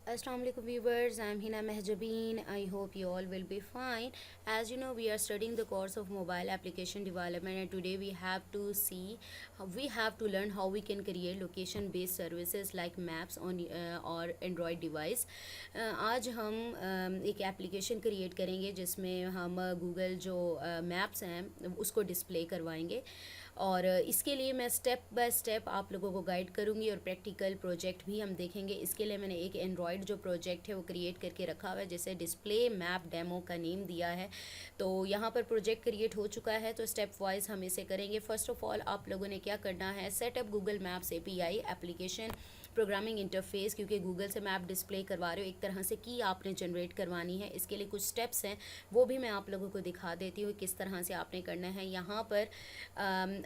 Assalamualaikum viewers, I am Hina Mehjabeen. I hope you all will be fine. As you know, we are studying the course of mobile application development, and today we have to learn how we can create location based services like maps on or Android device. आज हम एक application create करेंगे जिसमें हम Google जो maps हैं उसको display करवाएंगे, और इसके लिए मैं स्टेप बाय स्टेप आप लोगों को गाइड करूंगी और प्रैक्टिकल प्रोजेक्ट भी हम देखेंगे। इसके लिए मैंने एक एंड्रॉयड जो प्रोजेक्ट है वो क्रिएट करके रखा हुआ है, जिसे डिस्प्ले मैप डेमो का नेम दिया है। तो यहाँ पर प्रोजेक्ट क्रिएट हो चुका है, तो स्टेप वाइज हम इसे करेंगे। फर्स्ट ऑफ ऑल आप लोगों ने क्या करना है, setup Google maps API application programming interface, क्योंकि गूगल से मैप डिस्प्ले करवा रहे हो एक तरह से की आपने जनरेट करवानी है। इसके लिए कुछ स्टेप्स हैं वो भी मैं आप लोगों को दिखा देती हूँ किस तरह से आपने करना है। यहाँ पर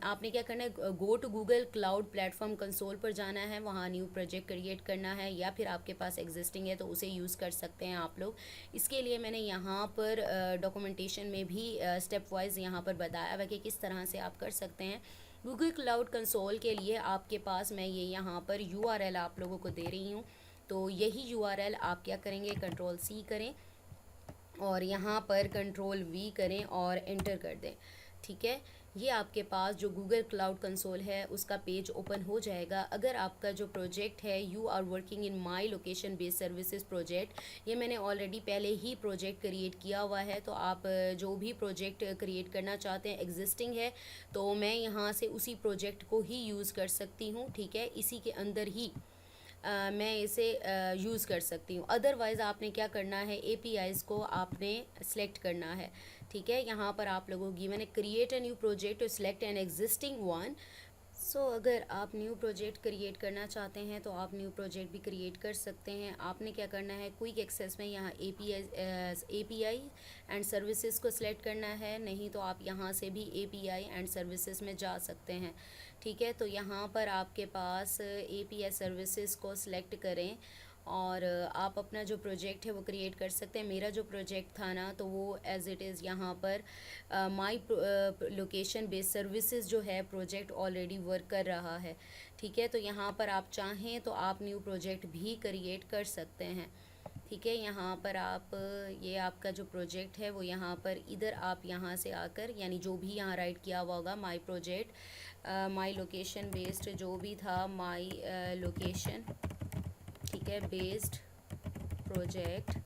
आपने क्या करना है, go to Google cloud platform console पर जाना है, वहाँ न्यू प्रोजेक्ट क्रिएट करना है, या फिर आपके पास एग्जिस्टिंग है तो उसे यूज़ कर सकते हैं आप लोग। इसके लिए मैंने यहाँ पर डॉक्यूमेंटेशन में भी स्टेप वाइज यहाँ पर बताया हुआ कि किस तरह से आप कर सकते हैं। गूगल क्लाउड कंसोल के लिए आपके पास मैं ये यहाँ पर यूआरएल आप लोगों को दे रही हूँ। तो यही यूआरएल आप क्या करेंगे, कंट्रोल सी करें और यहाँ पर कंट्रोल वी करें और एंटर कर दें। ठीक है, ये आपके पास जो गूगल क्लाउड कंसोल है उसका पेज ओपन हो जाएगा। अगर आपका जो प्रोजेक्ट है you are working in my location based services project, ये मैंने ऑलरेडी पहले ही प्रोजेक्ट क्रिएट किया हुआ है, तो आप जो भी प्रोजेक्ट क्रिएट करना चाहते हैं एग्जिस्टिंग है तो मैं यहाँ से उसी प्रोजेक्ट को ही यूज़ कर सकती हूँ। ठीक है, इसी के अंदर ही मैं इसे यूज़ कर सकती हूँ। अदरवाइज़ आपने क्या करना है, एपीआईज़ को आपने सेलेक्ट करना है। ठीक है, यहाँ पर आप लोगों की मैंने create a new project to select an existing one. So अगर आप न्यू प्रोजेक्ट क्रिएट करना चाहते हैं तो आप न्यू प्रोजेक्ट भी क्रिएट कर सकते हैं। आपने क्या करना है, क्विक एक्सेस में यहाँ एपीआई एंड सर्विसेज को सिलेक्ट करना है, नहीं तो आप यहाँ से भी एपीआई एंड सर्विसेज में जा सकते हैं। ठीक है, तो यहाँ पर आपके पास एपीआई सर्विसेज को सिलेक्ट करें और आप अपना जो प्रोजेक्ट है वो क्रिएट कर सकते हैं। मेरा जो प्रोजेक्ट था ना तो वो एज इट इज़ यहाँ पर माई लोकेशन बेस्ड सर्विसेज जो है प्रोजेक्ट ऑलरेडी वर्क कर रहा है। ठीक है, तो यहाँ पर आप चाहें तो आप न्यू प्रोजेक्ट भी क्रिएट कर सकते हैं। ठीक है, यहाँ पर आप ये आपका जो प्रोजेक्ट है वो यहाँ पर इधर आप यहाँ से आकर, यानी जो भी यहाँ राइट किया हुआ होगा my project my location based जो भी था माई लोकेशन, ठीक है, बेस्ड प्रोजेक्ट,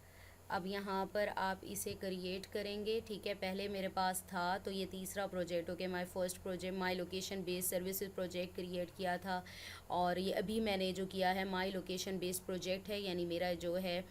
अब यहाँ पर आप इसे क्रिएट करेंगे। ठीक है, पहले मेरे पास था तो ये तीसरा प्रोजेक्ट हो गया, my first project my location based services project create किया था, और ये अभी मैंने जो किया है माई लोकेशन बेस्ड प्रोजेक्ट है, यानी मेरा जो है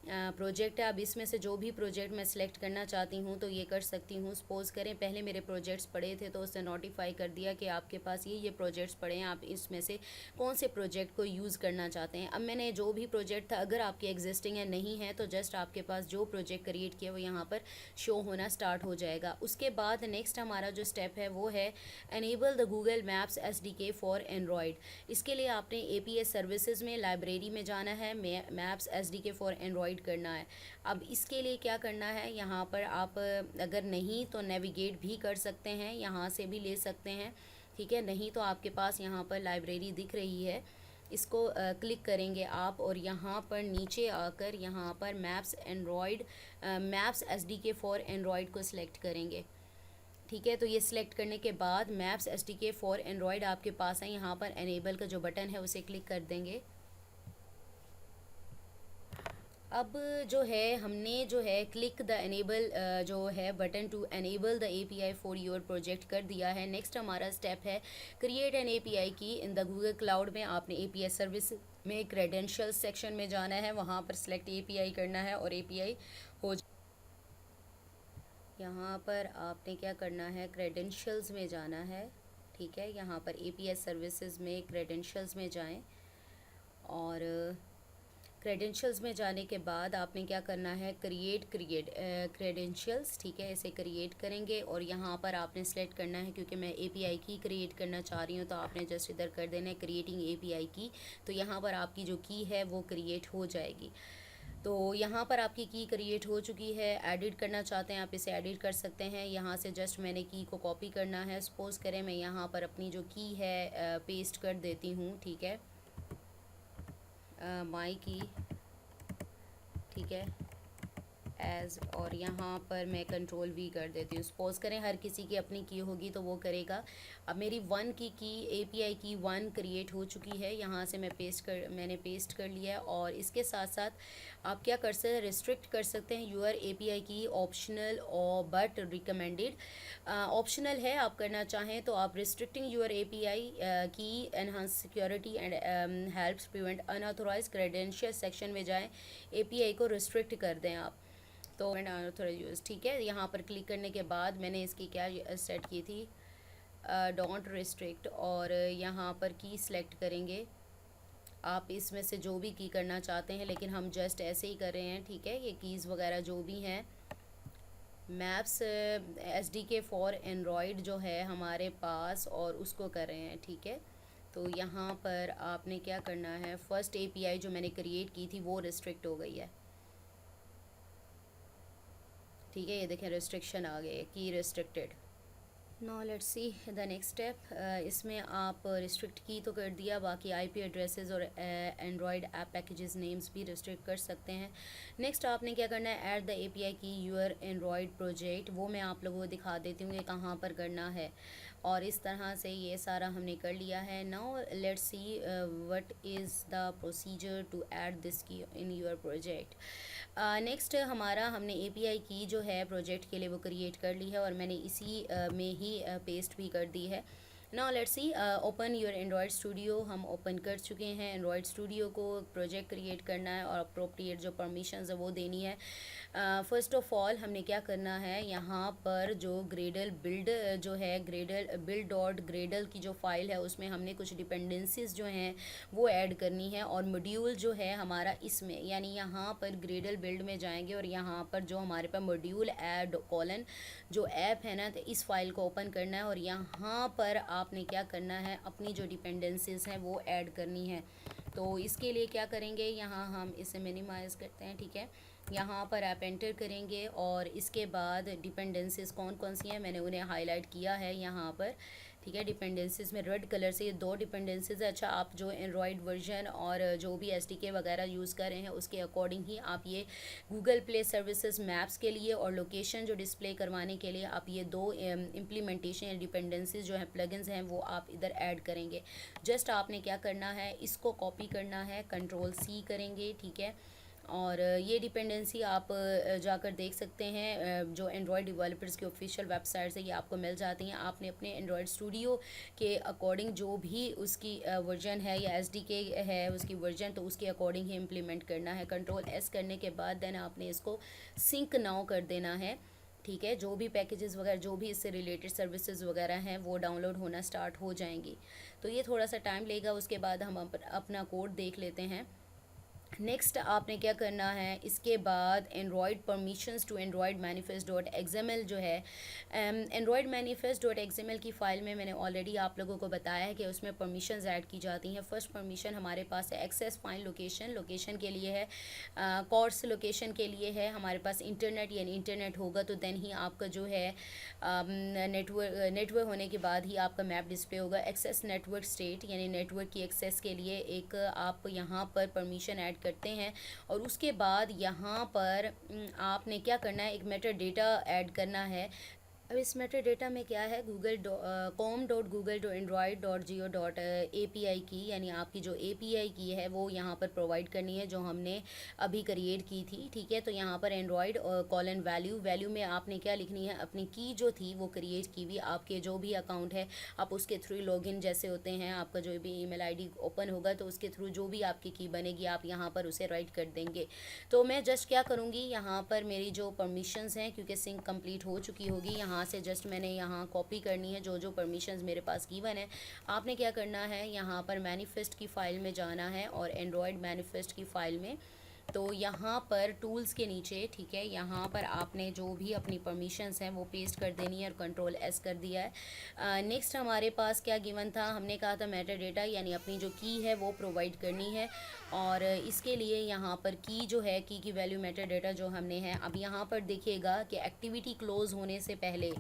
प्रोजेक्ट है। अब इसमें से जो भी प्रोजेक्ट मैं सिलेक्ट करना चाहती हूँ तो ये कर सकती हूँ। सपोज़ करें पहले मेरे प्रोजेक्ट्स पड़े थे तो उसने नोटिफाई कर दिया कि आपके पास ये प्रोजेक्ट्स पड़े हैं, आप इसमें से कौन से प्रोजेक्ट को यूज़ करना चाहते हैं। अब मैंने जो भी प्रोजेक्ट था, अगर आपके एग्जिस्टिंग है नहीं है तो जस्ट आपके पास जो प्रोजेक्ट क्रिएट किया वो यहाँ पर शो होना स्टार्ट हो जाएगा। उसके बाद नेक्स्ट हमारा जो स्टेप है वो है enable the Google maps SDK for Android. इसके लिए आपने APS सर्विसेज में लाइब्रेरी में जाना है, मैप्स SDK फॉर एंड्रॉयड करना है। अब इसके लिए क्या करना है, यहाँ पर आप अगर नहीं तो नेविगेट भी कर सकते हैं, यहाँ से भी ले सकते हैं। ठीक है, नहीं तो आपके पास यहाँ पर लाइब्रेरी दिख रही है, इसको क्लिक करेंगे आप और यहाँ पर नीचे आकर यहाँ पर maps Android maps SDK for Android को सिलेक्ट करेंगे। ठीक है, तो ये सिलेक्ट करने के बाद मैप्स SDK फॉर एंड्रॉयड आपके पास है, यहाँ पर एनेबल का जो बटन है उसे क्लिक कर देंगे। अब जो है हमने जो है क्लिक द एनेबल जो है button to enable the API for your project कर दिया है। नेक्स्ट हमारा स्टेप है क्रिएट एन API की इन द गूगल क्लाउड में। आपने API सर्विस में क्रेडेंशियल्स सेक्शन में जाना है, वहाँ पर सिलेक्ट API करना है और API हो यहाँ पर आपने क्या करना है, क्रेडेंशियल्स में जाना है। ठीक है, यहाँ पर API सर्विसेज में क्रेडेंशियल्स में जाएं और क्रेडेंशियल्स में जाने के बाद आपने क्या करना है, क्रिएट क्रेडेंशियल्स। ठीक है, इसे क्रिएट करेंगे और यहाँ पर आपने सेलेक्ट करना है, क्योंकि मैं API की क्रिएट करना चाह रही हूँ तो आपने जस्ट इधर कर देना है क्रिएटिंग API की। तो यहाँ पर आपकी जो की है वो क्रिएट हो जाएगी। तो यहाँ पर आपकी की क्रिएट हो चुकी है। एडिट करना चाहते हैं आप इसे एडिट कर सकते हैं, यहाँ से जस्ट मैंने की को कॉपी करना है। सपोज़ करें मैं यहाँ पर अपनी जो की है पेस्ट कर देती हूँ। ठीक है, माई की ठीक है, एज, और यहाँ पर मैं कंट्रोल वी कर देती हूँ। सपोज करें हर किसी की अपनी की होगी तो वो करेगा। अब मेरी वन की API की वन क्रिएट हो चुकी है, यहाँ से मैंने पेस्ट कर लिया है। और इसके साथ साथ आप क्या कर सकते हैं, रिस्ट्रिक्ट कर सकते हैं यूर API की, ऑप्शनल और बट रिकमेंडेड। ऑप्शनल है, आप करना चाहें तो आप restricting your API key enhance security and helps prevent unauthorised credential section में जाएं, API को रिस्ट्रिक्ट कर दें आप तो अनऑथोराइज यूज़। ठीक है, यहाँ पर क्लिक करने के बाद मैंने इसकी क्या सेट की थी, डोंट रिस्ट्रिक्ट, और यहाँ पर की सिलेक्ट करेंगे। आप इसमें से जो भी की करना चाहते हैं, लेकिन हम जस्ट ऐसे ही कर रहे हैं। ठीक है, ये कीज़ वगैरह जो भी हैं, मैप्स SDK फॉर एंड्रॉयड जो है हमारे पास, और उसको कर रहे हैं। ठीक है, तो यहाँ पर आपने क्या करना है, फर्स्ट API जो मैंने क्रिएट की थी वो रिस्ट्रिक्ट हो गई है। ठीक है, ये देखें रिस्ट्रिक्शन आ गई है, की restricted. Now let's see the next step. इसमें आप रिस्ट्रिक्ट की तो कर दिया, बाकी IP एड्रेसेस और एंड्रॉयड ऐप पैकेजेस नेम्स भी रिस्ट्रिक्ट कर सकते हैं। नेक्स्ट आपने क्या करना है, ऐड द API की यूर एंड्रॉयड प्रोजेक्ट, वो मैं आप लोगों को दिखा देती हूँ कि कहाँ पर करना है। और इस तरह से ये सारा हमने कर लिया है। Now let's see what is the procedure to add this key in your project. Next हमने API की जो है प्रोजेक्ट के लिए वो क्रिएट कर ली है, और मैंने इसी में ही पेस्ट भी कर दी है। Now let's C, open your Android studio, हम ओपन कर चुके हैं। एंड्रॉयड स्टूडियो को प्रोजेक्ट क्रिएट करना है और अप्रोप्रिएट जो परमिशंस है वो देनी है। फर्स्ट ऑफ ऑल हमने क्या करना है, यहाँ पर जो ग्रेडल बिल्ड जो है, ग्रेडल बिल्ड डॉट ग्रेडल की जो फाइल है उसमें हमने कुछ डिपेंडेंसीज जो हैं वो ऐड करनी है। और मॉड्यूल जो है हमारा इसमें, यानी यहाँ पर ग्रेडल बिल्ड में जाएंगे और यहाँ पर जो हमारे पास मॉड्यूल ऐड कॉलन जो ऐप है ना, तो इस फाइल को ओपन करना है। और यहाँ पर आपने क्या करना है, अपनी जो डिपेंडेंसीज हैं वो ऐड करनी है। तो इसके लिए क्या करेंगे, यहाँ हम इसे मिनिमाइज़ करते हैं। ठीक है, यहाँ पर आप एंटर करेंगे और इसके बाद डिपेंडेंसीज कौन कौन सी हैं मैंने उन्हें हाईलाइट किया है यहाँ पर। ठीक है, डिपेंडेंसीज में रेड कलर से ये 2 डिपेंडेंसीज है। अच्छा, आप जो एंड्रॉयड वर्जन और जो भी SDK वगैरह यूज़ कर रहे हैं उसके अकॉर्डिंग ही आप ये गूगल प्ले सर्विसेज मैप्स के लिए और लोकेशन जो डिस्प्ले करवाने के लिए आप ये 2 इम्प्लीमेंटेशन या डिपेंडेंसीज जो हैं प्लगइन्स हैं वो आप इधर ऐड करेंगे। जस्ट आपने क्या करना है, इसको कॉपी करना है, Ctrl+C करेंगे। ठीक है, और ये डिपेंडेंसी आप जाकर देख सकते हैं, जो एंड्रॉयड डेवलपर्स की ऑफिशियल वेबसाइट से ये आपको मिल जाती हैं। आपने अपने एंड्रॉयड स्टूडियो के अकॉर्डिंग जो भी उसकी वर्जन है या SDK है उसकी वर्जन, तो उसके अकॉर्डिंग ही इम्प्लीमेंट करना है। Ctrl+S करने के बाद देन आपने इसको सिंक नाउ कर देना है। ठीक है, जो भी पैकेजेस वगैरह जो भी इससे रिलेटेड सर्विसेज वगैरह हैं वो डाउनलोड होना स्टार्ट हो जाएंगी। तो ये थोड़ा सा टाइम लेगा, उसके बाद हम अपना कोड देख लेते हैं। नेक्स्ट आपने क्या करना है, इसके बाद Android permissions to Android manifest dot XML जो है, एंड्रॉयड मैनिफेस्ट डॉट XML की फ़ाइल में मैंने ऑलरेडी आप लोगों को बताया है कि उसमें परमिशंस ऐड की जाती हैं। फर्स्ट परमिशन हमारे पास है एक्सेस फाइन लोकेशन के लिए है, कोर्स लोकेशन के लिए है हमारे पास इंटरनेट, यानी इंटरनेट होगा तो देन ही आपका जो है नेटवर्क होने के बाद ही आपका मैप डिस्प्ले होगा। एक्सेस नेटवर्क स्टेट, यानी नेटवर्क की एक्सेस के लिए एक आप यहाँ पर परमिशन ऐड करते हैं। और उसके बाद यहाँ पर आपने क्या करना है, एक मेटा डेटा ऐड करना है। अब इस मेटा डेटा में क्या है, com.google.android.geo.api की, यानी आपकी जो API की है वो यहाँ पर प्रोवाइड करनी है जो हमने अभी क्रिएट की थी। ठीक है, तो यहाँ पर एंड्रॉयड कॉलन वैल्यू में आपने क्या लिखनी है, अपनी की जो थी वो क्रिएट की हुई, आपके जो भी अकाउंट है आप उसके थ्रू लॉगिन जैसे होते हैं, आपका जो भी ईमेल ID ओपन होगा तो उसके थ्रू जो भी आपकी की बनेगी आप यहाँ पर उसे राइट कर देंगे। तो मैं जस्ट क्या करूँगी, यहाँ पर मेरी जो परमिशंस हैं क्योंकि सिंक कंप्लीट हो चुकी होगी, यहाँ से जस्ट मैंने यहाँ कॉपी करनी है जो परमिशंस मेरे पास गिवन है। आपने क्या करना है, यहाँ पर मैनिफेस्ट की फ़ाइल में जाना है और एंड्रॉयड मैनिफेस्ट की फ़ाइल में, तो यहाँ पर टूल्स के नीचे, ठीक है, यहाँ पर आपने जो भी अपनी परमिशंस हैं वो पेस्ट कर देनी है और Ctrl+S कर दिया है। नेक्स्ट हमारे पास क्या गिवन था, हमने कहा था मेटा डेटा, यानी अपनी जो की है वो प्रोवाइड करनी है। और इसके लिए यहाँ पर की जो है, की वैल्यू मेटा डेटा जो हमने है, अब यहाँ पर देखिएगा कि एक्टिविटी क्लोज़ होने से पहले,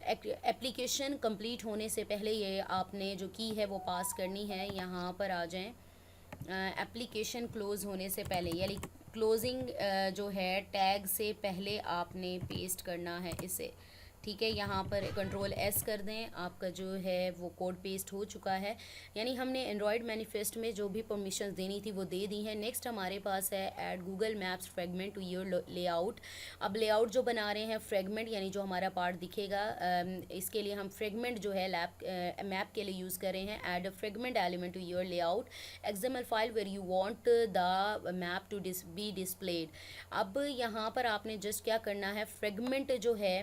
एप्लीकेशन कंप्लीट होने से पहले ये आपने जो की है वो पास करनी है। यहाँ पर आ जाएं, एप्लीकेशन क्लोज़ होने से पहले, यानी क्लोजिंग जो है टैग से पहले आपने पेस्ट करना है इसे, ठीक है। यहाँ पर कंट्रोल एस कर दें, आपका जो है वो कोड पेस्ट हो चुका है, यानी हमने एंड्रॉयड मैनिफेस्ट में जो भी परमिशंस देनी थी वो दे दी हैं। नेक्स्ट हमारे पास है add Google maps fragment to your layout. अब लेआउट जो बना रहे हैं फ्रेगमेंट, यानी जो हमारा पार्ट दिखेगा, इसके लिए हम फ्रेगमेंट जो है मैप के लिए यूज़ कर रहे हैं। Add a fragment element to your layout XML file where you want the map to be displayed. अब यहाँ पर आपने जस्ट क्या करना है, फ्रेगमेंट जो है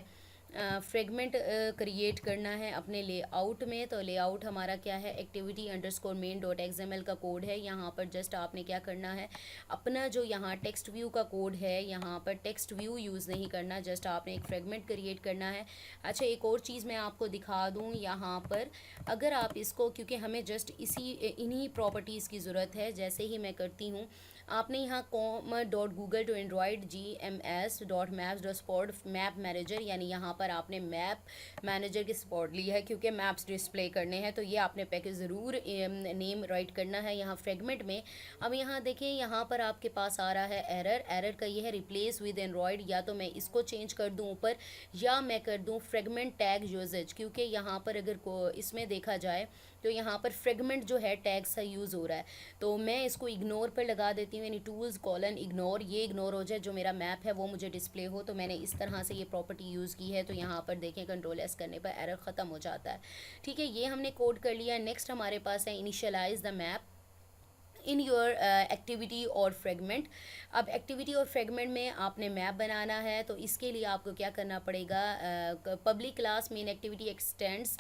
फ्रेगमेंट क्रिएट करना है अपने लेआउट में। तो लेआउट हमारा क्या है, activity underscore main dot XML का कोड है। यहाँ पर जस्ट आपने क्या करना है, अपना जो यहाँ टेक्स्ट व्यू का कोड है, यहाँ पर टेक्स्ट व्यू यूज़ नहीं करना, जस्ट आपने एक फ्रेगमेंट क्रिएट करना है। अच्छा, एक और चीज़ मैं आपको दिखा दूँ यहाँ पर, अगर आप इसको, क्योंकि हमें जस्ट इन्हीं प्रॉपर्टीज़ की ज़रूरत है, जैसे ही मैं करती हूँ, आपने यहाँ com dot Google to Android GMS dot maps dot spot map manager, यानी यहाँ पर आपने मैप मैनेजर की सपोर्ट ली है क्योंकि मैप्स डिस्प्ले करने हैं, तो ये आपने पैकेज ज़रूर नेम राइट करना है यहाँ फ्रेगमेंट में। अब यहाँ देखें, यहाँ पर आपके पास आ रहा है एरर का ये है रिप्लेस विद एंड्रॉयड, या तो मैं इसको चेंज कर दूँ ऊपर, या मैं कर दूँ फ्रेगमेंट टैग यूजेज, क्योंकि यहाँ पर अगर इसमें देखा जाए तो यहाँ पर फ्रेगमेंट जो है टैग सा यूज़ हो रहा है, तो मैं इसको इग्नोर पर लगा देती हूँ, यानी टूल्स कॉलन इग्नोर, ये इग्नोर हो जाए, जो मेरा मैप है वो मुझे डिस्प्ले हो। तो मैंने इस तरह से ये प्रॉपर्टी यूज़ की है, तो यहाँ पर देखें कंट्रोल एस करने पर एरर ख़त्म हो जाता है, ठीक है। ये हमने कोड कर लिया। नेक्स्ट हमारे पास है initialise the map in your activity और फ्रेगमेंट। अब एक्टिविटी और फ्रेगमेंट में आपने मैप बनाना है, तो इसके लिए आपको क्या करना पड़ेगा, public class main activity x tends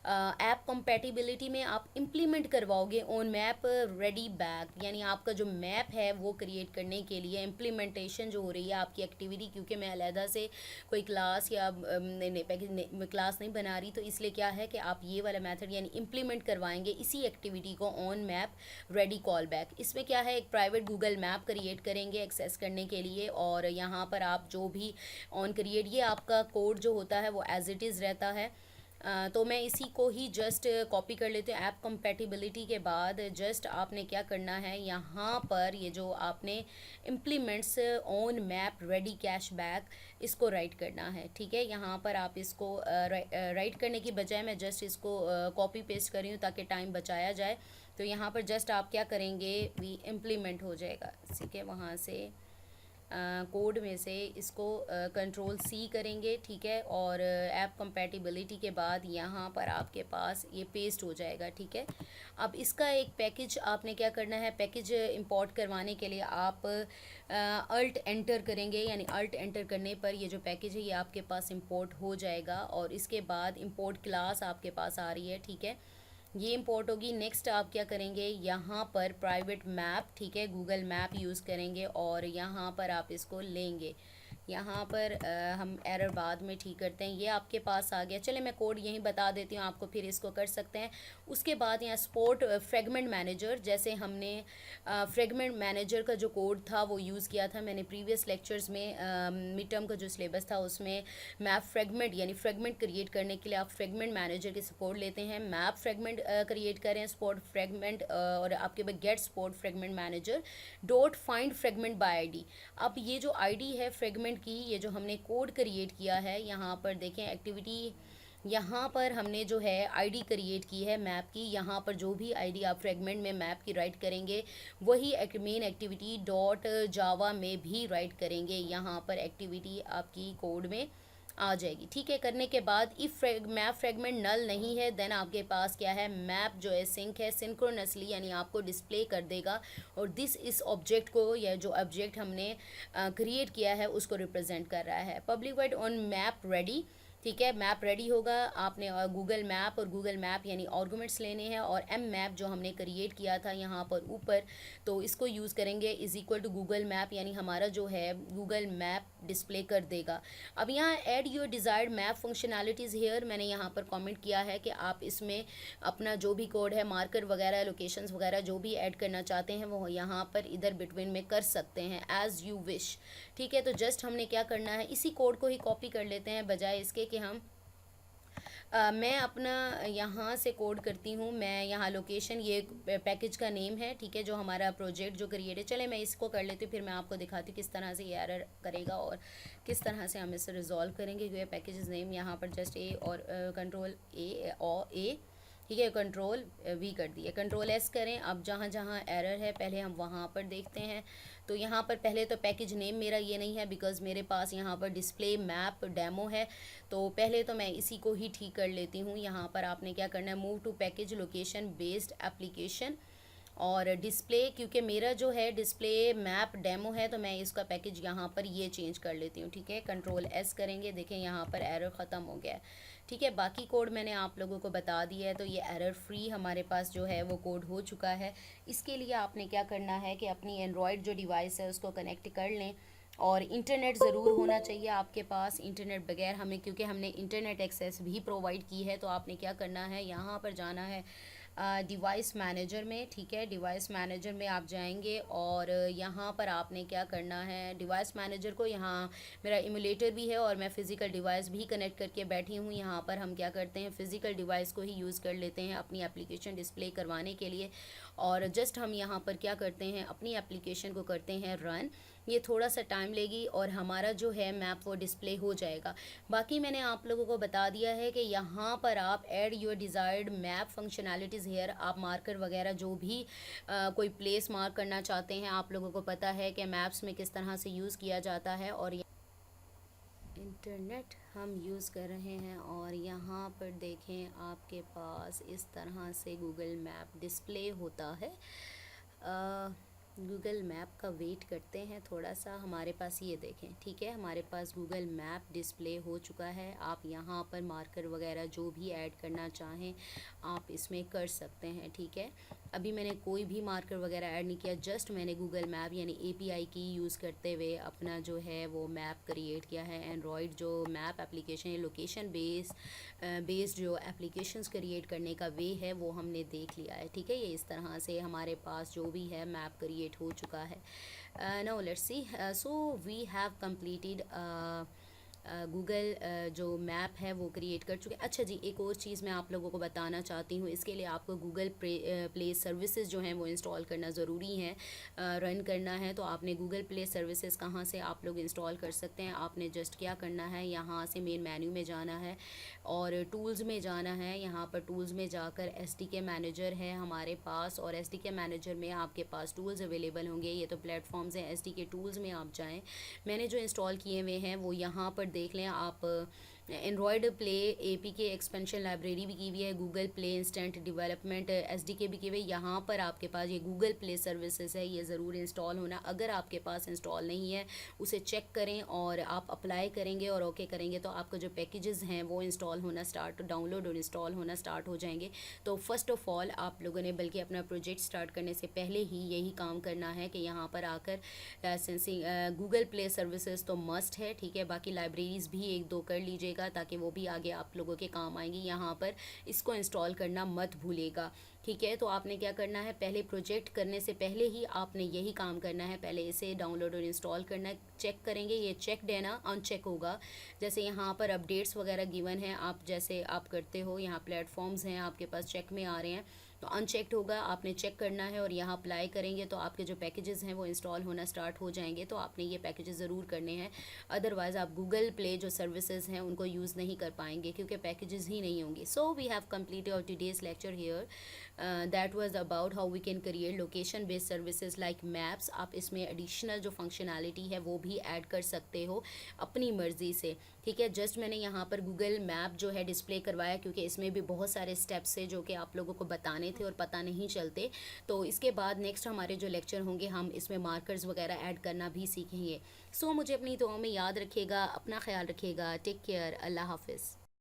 app compatibility में आप इम्प्लीमेंट करवाओगे ऑन मैप रेडी बैक, यानी आपका जो मैप है वो क्रिएट करने के लिए इम्प्लीमेंटेशन जो हो रही है आपकी एक्टिविटी, क्योंकि मैं अलहदा से कोई क्लास या क्लास नहीं बना रही, तो इसलिए क्या है कि आप ये वाला मेथड यानी इम्प्लीमेंट करवाएंगे इसी एक्टिविटी को on map ready call back. इसमें क्या है, एक प्राइवेट गूगल मैप क्रिएट करेंगे एक्सेस करने के लिए, और यहाँ पर आप जो भी ऑन क्रिएट, ये आपका कोड जो होता है वो एज इट इज़ रहता है। तो मैं इसी को ही जस्ट कॉपी कर लेती हूँ। ऐप कंपैटिबिलिटी के बाद जस्ट आपने क्या करना है, यहाँ पर ये जो आपने implements on map ready cash back, इसको राइट करना है, ठीक है। यहाँ पर आप इसको राइट करने की बजाय मैं जस्ट इसको कॉपी पेस्ट कर रही हूँ ताकि टाइम बचाया जाए। तो यहाँ पर जस्ट आप क्या करेंगे, वी इम्प्लीमेंट हो जाएगा, ठीक है। वहाँ से कोड में से इसको कंट्रोल C करेंगे, ठीक है, और ऐप कंपैटिबिलिटी के बाद यहाँ पर आपके पास ये पेस्ट हो जाएगा, ठीक है। अब इसका एक पैकेज आपने क्या करना है, पैकेज इंपोर्ट करवाने के लिए आप अल्ट एंटर करेंगे, यानी अल्ट एंटर करने पर ये जो पैकेज है ये आपके पास इंपोर्ट हो जाएगा, और इसके बाद इंपोर्ट क्लास आपके पास आ रही है, ठीक है, ये इंपोर्ट होगी। नेक्स्ट आप क्या करेंगे, यहाँ पर प्राइवेट मैप, ठीक है, गूगल मैप यूज़ करेंगे, और यहाँ पर आप इसको लेंगे। यहाँ पर हम एरर बाद में ठीक करते हैं, ये आपके पास आ गया। चले मैं कोड यहीं बता देती हूँ आपको, फिर इसको कर सकते हैं। उसके बाद यहाँ स्पोर्ट फ्रेगमेंट मैनेजर, जैसे हमने फ्रेगमेंट मैनेजर का जो कोड था वो यूज़ किया था मैंने प्रीवियस लेक्चर्स में, मिड टर्म का जो सिलेबस था उसमें मैप फ्रेगमेंट यानी फ्रेगमेंट क्रिएट करने के लिए आप फ्रेगमेंट मैनेजर की सपोर्ट लेते हैं। मैप फ्रेगमेंट क्रिएट करें स्पोर्ट फ्रेगमेंट, और आपके पास get support fragment manager dot find fragment by ID. अब ये जो आईडी है फ्रेगमेंट की, ये जो हमने कोड क्रिएट किया है, यहाँ पर देखें एक्टिविटी, यहाँ पर हमने जो है आईडी क्रिएट की है मैप की। यहाँ पर जो भी आईडी आप फ्रेगमेंट में मैप की राइट करेंगे वही मेन एक्टिविटी डॉट जावा में भी राइट करेंगे। यहाँ पर एक्टिविटी आपकी कोड में आ जाएगी, ठीक है। करने के बाद इफ़ मैप फ्रेगमेंट नल नहीं है देन आपके पास क्या है, मैप जो है सिंक है सिंक्रोनसली, यानी आपको डिस्प्ले कर देगा, और दिस इस ऑब्जेक्ट को, या जो ऑब्जेक्ट हमने क्रिएट किया है उसको रिप्रेजेंट कर रहा है। Public wide on map ready, ठीक है, मैप रेडी होगा। आपने गूगल मैप और गूगल मैप यानी आर्गूमेंट्स लेने हैं, और एम मैप जो हमने क्रिएट किया था यहाँ पर ऊपर, तो इसको यूज़ करेंगे is equal to Google map, यानी हमारा जो है गूगल मैप डिस्प्ले कर देगा। अब यहाँ add your desired map functionalities here, मैंने यहाँ पर कमेंट किया है कि आप इसमें अपना जो भी कोड है, मार्कर वगैरह, लोकेशंस वगैरह जो भी ऐड करना चाहते हैं वो यहाँ पर इधर बिटवीन में कर सकते हैं एज़ यू विश, ठीक है। तो जस्ट हमने क्या करना है, इसी कोड को ही कॉपी कर लेते हैं, बजाय इसके कि हम मैं अपना यहाँ से कोड करती हूँ, मैं यहाँ लोकेशन, ये पैकेज का नेम है, ठीक है, जो हमारा प्रोजेक्ट जो क्रिएट है। चले मैं इसको कर लेती हूँ, फिर मैं आपको दिखाती हूँ किस तरह से ये एरर करेगा और किस तरह से हम इसे रिजॉल्व करेंगे। क्योंकि पैकेज नेम यहाँ पर जस्ट ए और कंट्रोल ए और ए, ठीक है, कंट्रोल वी कर दिए, कंट्रोल एस करें। अब जहाँ जहाँ एरर है पहले हम वहाँ पर देखते हैं। तो यहाँ पर पहले तो पैकेज नेम मेरा ये नहीं है, बिकॉज़ मेरे पास यहाँ पर डिस्प्ले मैप डेमो है। तो पहले तो मैं इसी को ही ठीक कर लेती हूँ। यहाँ पर आपने क्या करना है, move to package location based application और डिस्प्ले, क्योंकि मेरा जो है डिस्प्ले मैप डेमो है, तो मैं इसका पैकेज यहाँ पर ये चेंज कर लेती हूँ, ठीक है। कंट्रोल एस करेंगे, देखें यहाँ पर एरर ख़त्म हो गया है, ठीक है। बाकी कोड मैंने आप लोगों को बता दिया है, तो ये एरर फ्री हमारे पास जो है वो कोड हो चुका है। इसके लिए आपने क्या करना है कि अपनी एंड्रॉयड जो डिवाइस है उसको कनेक्ट कर लें और इंटरनेट ज़रूर होना चाहिए आपके पास। इंटरनेट बगैर हमें, क्योंकि हमने इंटरनेट एक्सेस भी प्रोवाइड की है, तो आपने क्या करना है, यहाँ पर जाना है डिवाइस मैनेजर में, ठीक है। डिवाइस मैनेजर में आप जाएंगे और यहाँ पर आपने क्या करना है, डिवाइस मैनेजर को, यहाँ मेरा इमुलेटर भी है और मैं फ़िज़िकल डिवाइस भी कनेक्ट करके बैठी हूँ। यहाँ पर हम क्या करते हैं, फ़िज़िकल डिवाइस को ही यूज़ कर लेते हैं अपनी एप्लीकेशन डिस्प्ले करवाने के लिए। और जस्ट हम यहाँ पर क्या करते हैं, अपनी एप्लीकेशन को करते हैं रन। ये थोड़ा सा टाइम लेगी और हमारा जो है मैप वो डिस्प्ले हो जाएगा। बाकी मैंने आप लोगों को बता दिया है कि यहाँ पर आप add your desired map functionalities here, आप मार्कर वगैरह जो भी कोई प्लेस मार्क करना चाहते हैं, आप लोगों को पता है कि मैप्स में किस तरह से यूज़ किया जाता है। और इंटरनेट हम यूज़ कर रहे हैं और यहाँ पर देखें आपके पास इस तरह से गूगल मैप डिस्प्ले होता है। गूगल मैप का वेट करते हैं थोड़ा सा, हमारे पास ये देखें, ठीक है, हमारे पास गूगल मैप डिस्प्ले हो चुका है। आप यहाँ पर मार्कर वगैरह जो भी ऐड करना चाहें आप इसमें कर सकते हैं, ठीक है। अभी मैंने कोई भी मार्कर वगैरह ऐड नहीं किया, जस्ट मैंने गूगल मैप यानी एपीआई की यूज़ करते हुए अपना जो है वो मैप क्रिएट किया है। एंड्रॉयड जो मैप एप्लीकेशन है, लोकेशन बेस्ड जो एप्लीकेशंस क्रिएट करने का वे है वो हमने देख लिया है, ठीक है। ये इस तरह से हमारे पास जो भी है मैप क्रिएट हो चुका है। Now let's see, so we have completed Google जो मैप है वो क्रिएट कर चुके हैं। अच्छा जी, एक और चीज़ मैं आप लोगों को बताना चाहती हूँ, इसके लिए आपको गूगल प्ले सर्विसेज जो हैं वो इंस्टॉल करना ज़रूरी है, रन करना है। तो आपने गूगल प्ले सर्विसेज कहाँ से आप लोग इंस्टॉल कर सकते हैं, आपने जस्ट क्या करना है, यहाँ से मेन मेन्यू में जाना है और टूल्स में जाना है। यहाँ पर टूल्स में जाकर एसडीके मैनेजर है हमारे पास और एसडीके मैनेजर में आपके पास टूल्स अवेलेबल होंगे। ये तो प्लेटफॉर्म्स हैं, एसडीके टूल्स में आप जाएँ। मैंने जो इंस्टॉल किए हुए हैं वो यहाँ पर देख लें आप। Android play APK expansion library भी की हुई है, Google play instant development SDK भी की हुई है। यहाँ पर आपके पास ये गूगल प्ले सर्विसेज है, ये ज़रूर इंस्टॉल होना। अगर आपके पास इंस्टॉल नहीं है उसे चेक करें और आप अप्लाई करेंगे और ओके करेंगे तो आपका जो पैकेजेस हैं वो इंस्टॉल होना स्टार्ट, डाउनलोड और इंस्टॉल होना स्टार्ट हो जाएंगे। तो फर्स्ट ऑफ़ ऑल आप लोगों ने बल्कि अपना प्रोजेक्ट स्टार्ट करने से पहले ही यही काम करना है कि यहाँ पर आकर गूगल प्ले सर्विसेज तो मस्ट है, ठीक है। बाकी लाइब्रेरीज़ भी एक दो कर लीजिएगा ताकि वो भी आगे आप लोगों के काम आएंगी। यहाँ पर इसको इंस्टॉल करना मत भूलिएगा, ठीक है। तो आपने क्या करना है, पहले प्रोजेक्ट करने से पहले ही आपने यही काम करना है, पहले इसे डाउनलोड और इंस्टॉल करना है। चेक करेंगे, ये चेक देना अनचेक होगा। जैसे यहाँ पर अपडेट्स वगैरह गिवन है, आप जैसे आप करते हो, यहाँ प्लेटफॉर्म्स हैं आपके पास चेक में आ रहे हैं, तो अनचेक्ड होगा, आपने चेक करना है और यहाँ अप्लाई करेंगे तो आपके जो पैकेजेस हैं वो इंस्टॉल होना स्टार्ट हो जाएंगे। तो आपने ये पैकेजेस ज़रूर करने हैं, अदरवाइज़ आप गूगल प्ले जो सर्विसेज हैं उनको यूज़ नहीं कर पाएंगे क्योंकि पैकेजेस ही नहीं होंगे। So we have completed our today's lecture here, that was about how we can create location based services like maps. आप इसमें एडिशनल जो फंक्शनैलिटी है वो भी ऐड कर सकते हो अपनी मर्ज़ी से, ठीक है। जस्ट मैंने यहाँ पर गूगल मैप जो है डिस्प्ले करवाया क्योंकि इसमें भी बहुत सारे स्टेप्स है जो कि आप लोगों को बताने थे और पता नहीं चलते। तो इसके बाद नेक्स्ट हमारे जो लेक्चर होंगे हम इसमें मार्कर्स वगैरह ऐड करना भी सीखेंगे। सो मुझे अपनी दुआओं में याद रखिएगा, अपना ख्याल रखिएगा, टेक केयर, अल्लाह हाफिज़।